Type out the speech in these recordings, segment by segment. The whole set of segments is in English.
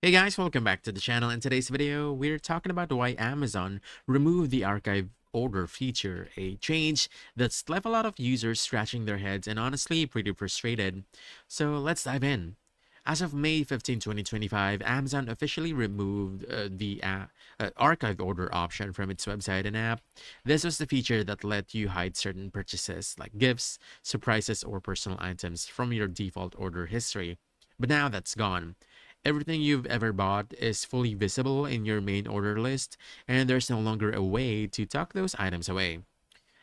Hey guys, welcome back to the channel. In today's video, we're talking about why Amazon removed the archive order feature, a change that's left a lot of users scratching their heads and honestly pretty frustrated. So let's dive in. As of May 15, 2025, Amazon officially removed the archive order option from its website and app. This was the feature that let you hide certain purchases like gifts, surprises, or personal items from your default order history. But now that's gone. Everything you've ever bought is fully visible in your main order list, and there's no longer a way to tuck those items away.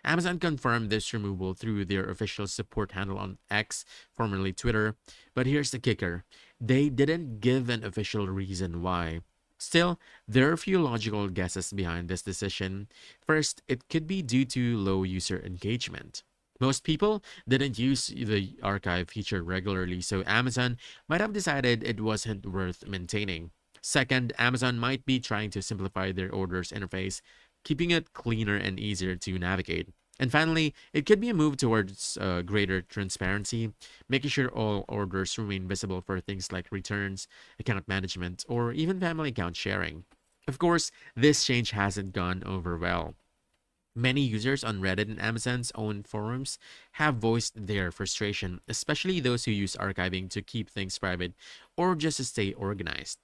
Amazon confirmed this removal through their official support handle on X, formerly Twitter, but here's the kicker: they didn't give an official reason why. Still, there are a few logical guesses behind this decision. First, it could be due to low user engagement. Most people didn't use the archive feature regularly, so Amazon might have decided it wasn't worth maintaining. Second, Amazon might be trying to simplify their orders interface, keeping it cleaner and easier to navigate. And finally, it could be a move towards greater transparency, making sure all orders remain visible for things like returns, account management, or even family account sharing. Of course, this change hasn't gone over well. Many users on Reddit and Amazon's own forums have voiced their frustration, especially those who use archiving to keep things private or just to stay organized.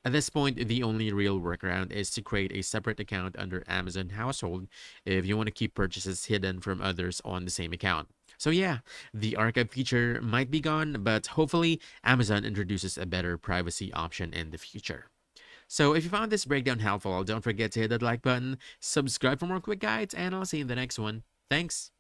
At this point, the only real workaround is to create a separate account under Amazon Household if you want to keep purchases hidden from others on the same account. So yeah, the archive feature might be gone, but hopefully Amazon introduces a better privacy option in the future. So if you found this breakdown helpful, don't forget to hit that like button, subscribe for more quick guides, and I'll see you in the next one. Thanks!